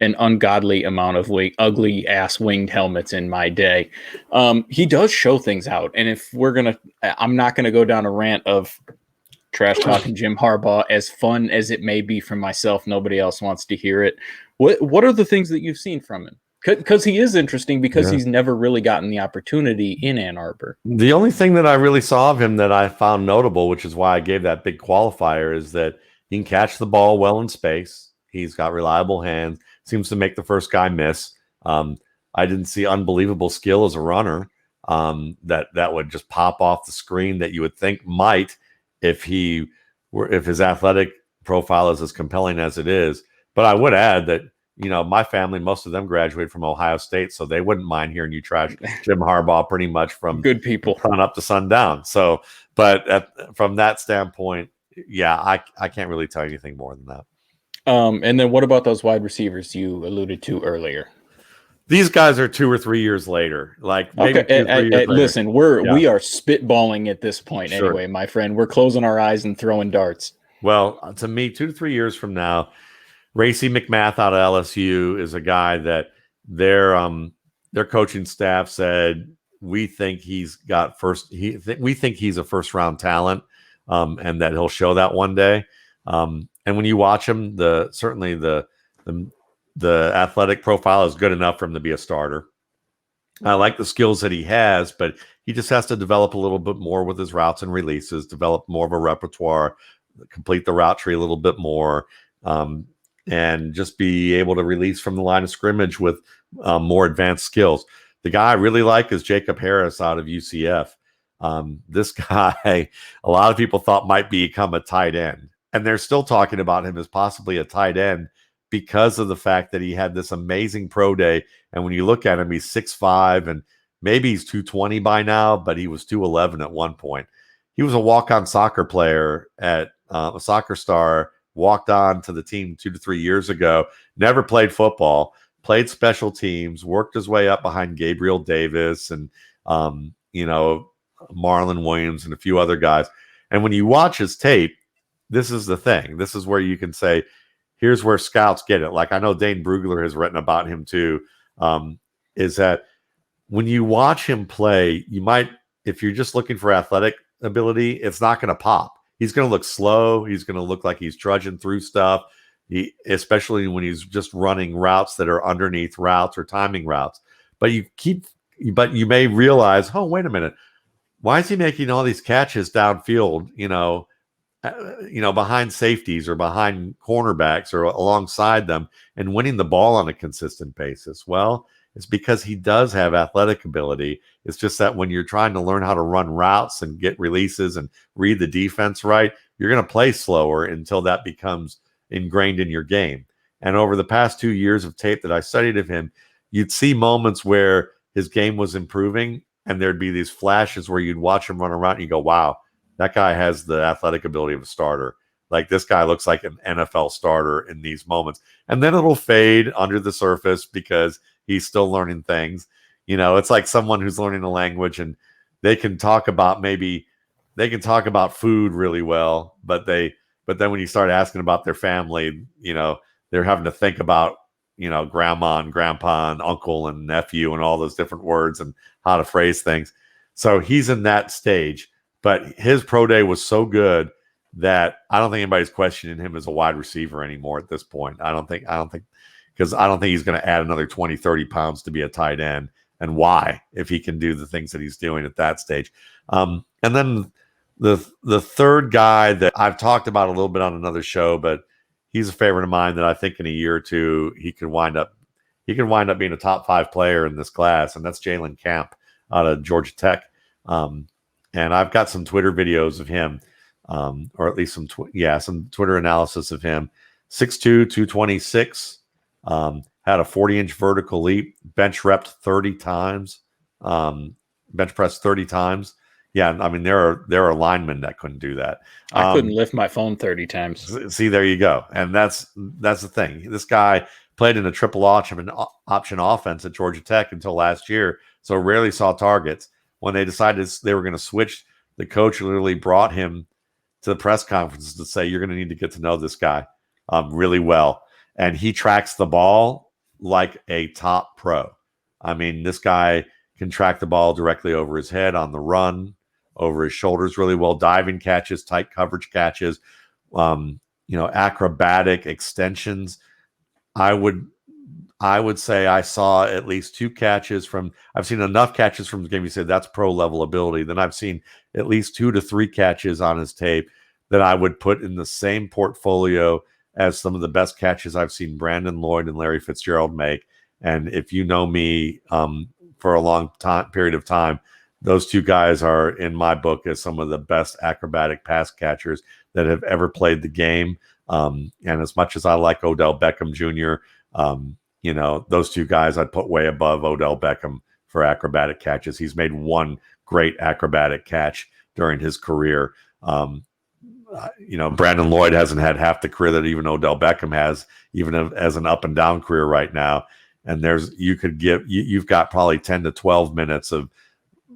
an ungodly amount of ugly ass winged helmets in my day. He does show things out. And if I'm not going to go down a rant of trash talking Jim Harbaugh, as fun as it may be from myself, nobody else wants to hear it. What are the things that you've seen from him? Because he is interesting because he's never really gotten the opportunity in Ann Arbor. The only thing that I really saw of him that I found notable, which is why I gave that big qualifier, is that he can catch the ball well in space. He's got reliable hands, seems to make the first guy miss. I didn't see unbelievable skill as a runner that would just pop off the screen that you would think might if his athletic profile is as compelling as it is. But I would add that, my family, most of them graduated from Ohio State, so they wouldn't mind hearing you trash Jim Harbaugh pretty much from good people sun up to sundown. So, but from that standpoint, I can't really tell you anything more than that. And then what about those wide receivers you alluded to earlier? These guys are 2 or 3 years later. Like, maybe okay, 2 or 3 years later. Listen, we are spitballing at this point anyway, my friend. We're closing our eyes and throwing darts. Well, to me, 2 to 3 years from now, Racy McMath out of LSU is a guy that their coaching staff said, we think he's we think he's a first round talent, and that he'll show that one day. And when you watch him, certainly the athletic profile is good enough for him to be a starter. I like the skills that he has, but he just has to develop a little bit more with his routes and releases, develop more of a repertoire, complete the route tree a little bit more, and just be able to release from the line of scrimmage with more advanced skills. The guy I really like is Jacob Harris out of UCF. This guy, a lot of people thought might become a tight end, and they're still talking about him as possibly a tight end because of the fact that he had this amazing pro day. And when you look at him, he's 6'5", and maybe he's 220 by now, but he was 211 at one point. He was a walk-on soccer player at a soccer star, walked on to the team 2 to 3 years ago, never played football, played special teams, worked his way up behind Gabriel Davis and, Marlon Williams and a few other guys. And when you watch his tape, this is the thing. This is where you can say, here's where scouts get it. Like, I know Dane Brugler has written about him too, is that when you watch him play, you might, if you're just looking for athletic ability, it's not going to pop. He's going to look slow. He's going to look like he's trudging through stuff, especially when he's just running routes that are underneath routes or timing routes. But you may realize, oh, wait a minute, why is he making all these catches downfield? Behind safeties or behind cornerbacks or alongside them and winning the ball on a consistent basis. Well, it's because he does have athletic ability. It's just that when you're trying to learn how to run routes and get releases and read the defense right, you're going to play slower until that becomes ingrained in your game. And over the past 2 years of tape that I studied of him, you'd see moments where his game was improving and there'd be these flashes where you'd watch him run around and you go, wow, that guy has the athletic ability of a starter. Like, this guy looks like an NFL starter in these moments. And then it'll fade under the surface because he's still learning things. It's like someone who's learning a language and they can talk about food really well, but then when you start asking about their family, they're having to think about, grandma and grandpa and uncle and nephew and all those different words and how to phrase things. So he's in that stage. But his pro day was so good that I don't think anybody's questioning him as a wide receiver anymore at this point. I don't think he's going to add another 20, 30 pounds to be a tight end. And why, if he can do the things that he's doing at that stage. And then the third guy that I've talked about a little bit on another show, but he's a favorite of mine that I think in a year or two, he could wind up being a top 5 player in this class. And that's Jalen Camp out of Georgia Tech. And I've got some Twitter videos of him, or at least some Twitter analysis of him. 6'2", 226, had a 40-inch vertical leap, bench repped 30 times, bench pressed 30 times. Yeah, I mean, there are linemen that couldn't do that. I couldn't lift my phone 30 times. See, there you go. And that's the thing. This guy played in a triple option offense at Georgia Tech until last year, so rarely saw targets. When they decided they were going to switch, the coach literally brought him to the press conferences to say, you're going to need to get to know this guy really well. And he tracks the ball like a top pro. I mean, this guy can track the ball directly over his head on the run, over his shoulders really well. Diving catches, tight coverage catches, acrobatic extensions. I would say I saw at least 2 catches from. I've seen enough catches from the game. You said that's pro level ability. Then I've seen at least 2 to 3 catches on his tape that I would put in the same portfolio as some of the best catches I've seen Brandon Lloyd and Larry Fitzgerald make. And if you know me for a long period of time, those 2 guys are in my book as some of the best acrobatic pass catchers that have ever played the game. And as much as I like Odell Beckham Jr., those 2 guys I'd put way above Odell Beckham for acrobatic catches. He's made 1 great acrobatic catch during his career. Brandon Lloyd hasn't had half the career that even Odell Beckham has, even as an up and down career right now. And you've got probably 10 to 12 minutes of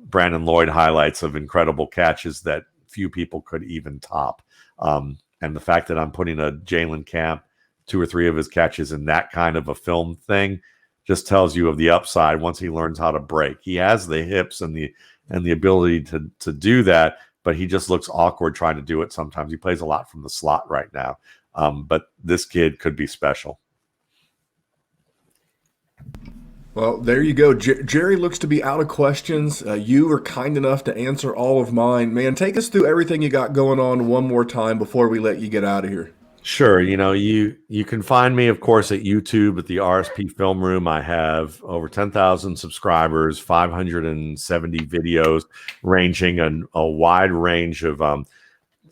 Brandon Lloyd highlights of incredible catches that few people could even top. And the fact that I'm putting a Jalen Camp, 2 or 3 of his catches in that kind of a film thing just tells you of the upside once he learns how to break. He has the hips and the ability to do that, but he just looks awkward trying to do it sometimes. He plays a lot from the slot right now. But this kid could be special. Well, there you go. Jerry looks to be out of questions. You were kind enough to answer all of mine. Man, take us through everything you got going on one more time before we let you get out of here. Sure. You can find me, of course, at YouTube at the RSP Film Room. I have over 10,000 subscribers, 570 videos ranging a wide range of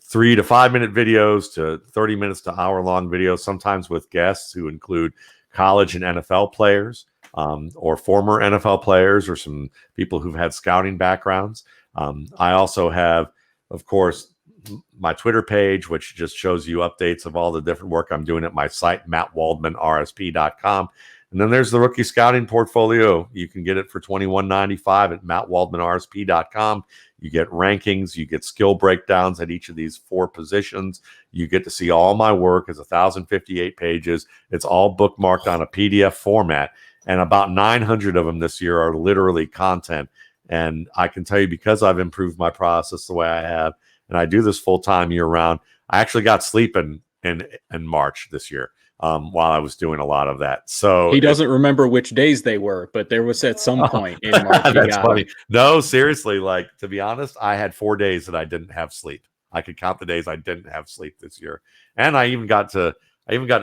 3 to 5 minute videos to 30 minutes to hour-long videos, sometimes with guests who include college and NFL players. Or former NFL players or some people who've had scouting backgrounds. I also have, of course, my Twitter page, which just shows you updates of all the different work I'm doing at my site, mattwaldmanrsp.com. And then there's the rookie scouting portfolio. You can get it for $21.95 at mattwaldmanrsp.com. You get rankings, you get skill breakdowns at each of these 4 positions. You get to see all my work. It's 1,058 pages. It's all bookmarked on a PDF format. And about 900 of them this year are literally content. And I can tell you, because I've improved my process the way I have, and I do this full time year round, I actually got sleep in March this year while I was doing a lot of that. So he doesn't remember which days they were, but there was at some point in March. That's funny. No, seriously, to be honest, I had 4 days that I didn't have sleep. I could count the days I didn't have sleep this year. And I even got to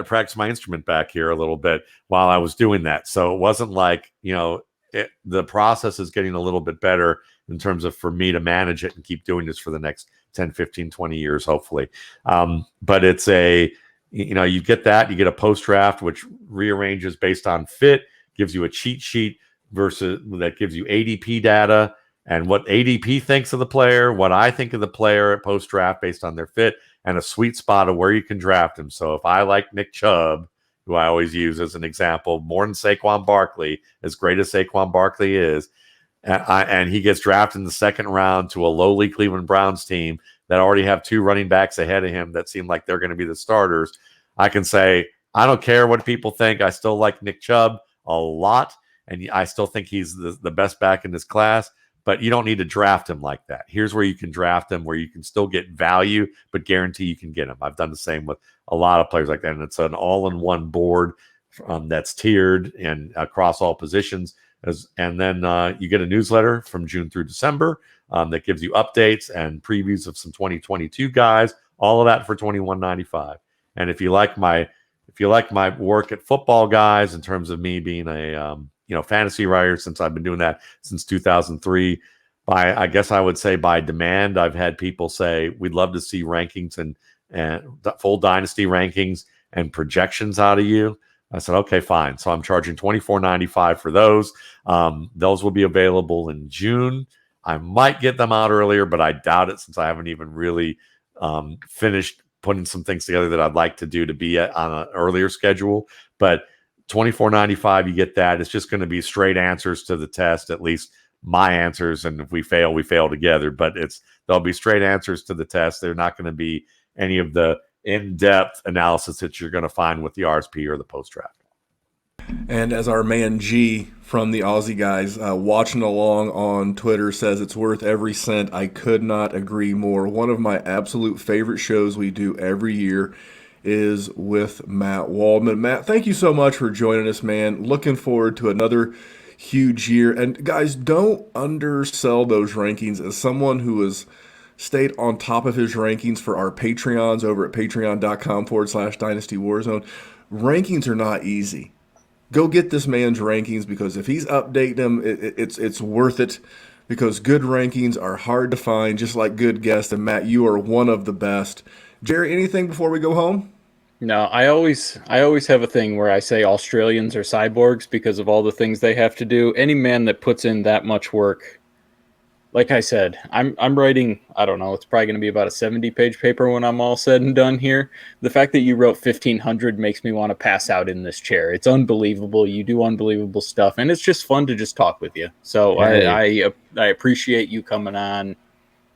practice my instrument back here a little bit while I was doing that. So it wasn't like, the process is getting a little bit better in terms of for me to manage it and keep doing this for the next 10, 15, 20 years, hopefully. But it's you get that, you get a post draft, which rearranges based on fit, gives you a cheat sheet that gives you ADP data and what ADP thinks of the player, what I think of the player at post draft based on their fit, and a sweet spot of where you can draft him. So if I like Nick Chubb, who I always use as an example, more than Saquon Barkley, as great as Saquon Barkley is, and he gets drafted in the 2nd round to a lowly Cleveland Browns team that already have 2 running backs ahead of him that seem like they're going to be the starters, I can say, I don't care what people think. I still like Nick Chubb a lot, and I still think he's the best back in this class. But you don't need to draft him like that. Here's where you can draft him, where you can still get value, but guarantee you can get him. I've done the same with a lot of players like that. And it's an all-in-one board that's tiered and across all positions. And then you get a newsletter from June through December that gives you updates and previews of some 2022 guys, all of that for $21.95. And if you like my work at Football Guys in terms of me being a fantasy writer, since I've been doing that since 2003, I guess I would say by demand, I've had people say we'd love to see rankings and full Dynasty rankings and projections out of you. I said, okay, fine. So I'm charging $24.95 for those. Those will be available in June. I might get them out earlier, but I doubt it, since I haven't even really finished putting some things together that I'd like to do to be on an earlier schedule. But $24.95, you get that. It's just going to be straight answers to the test, at least my answers. And if we fail, we fail together. But there'll be straight answers to the test. They're not going to be any of the in-depth analysis that you're going to find with the RSP or the post-draft. And as our man G from the Aussie guys watching along on Twitter says, it's worth every cent. I could not agree more. One of my absolute favorite shows we do every year is with Matt Waldman. Matt, thank you so much for joining us, man. Looking forward to another huge year. And guys, don't undersell those rankings. As someone who has stayed on top of his rankings for our Patreons over at patreon.com/Dynasty Warzone, rankings are not easy. Go get this man's rankings, because if he's updating them, it's worth it, because good rankings are hard to find, just like good guests. And Matt, you are one of the best. Jerry, anything before we go home? No, I always have a thing where I say Australians are cyborgs because of all the things they have to do. Any man that puts in that much work, like I said, I'm writing, I don't know, it's probably going to be about a 70-page paper when I'm all said and done here. The fact that you wrote 1,500 makes me want to pass out in this chair. It's unbelievable. You do unbelievable stuff, and it's just fun to just talk with you. So hey. I appreciate you coming on.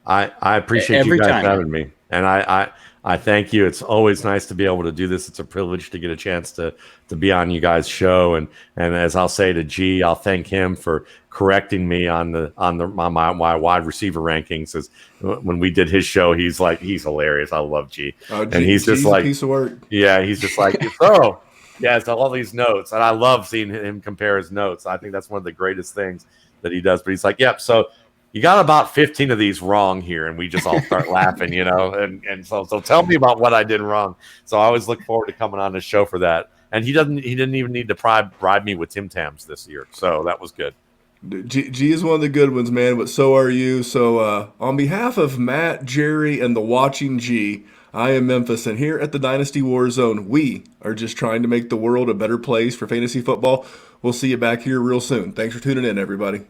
I appreciate every you guys time having me, and I thank you. It's always nice to be able to do this. It's a privilege to get a chance to be on you guys' show. And as I'll say to G, I'll thank him for correcting me on my wide receiver rankings. As when we did his show, he's hilarious. I love G. And he's just like a piece of work. Yeah, he's just like, oh, yeah, it's all these notes. And I love seeing him compare his notes. I think that's one of the greatest things that he does. But he's like, yep, so you got about 15 of these wrong here, and we just all start laughing, and so tell me about what I did wrong. So I always look forward to coming on the show for that. And he didn't even need to bribe me with Tim Tams this year, so that was good. G is one of the good ones, man, but so are you. So on behalf of Matt, Jerry, and the watching G, I am Memphis, and here at the Dynasty Warzone, we are just trying to make the world a better place for fantasy football. We'll see you back here real soon. Thanks for tuning in, everybody.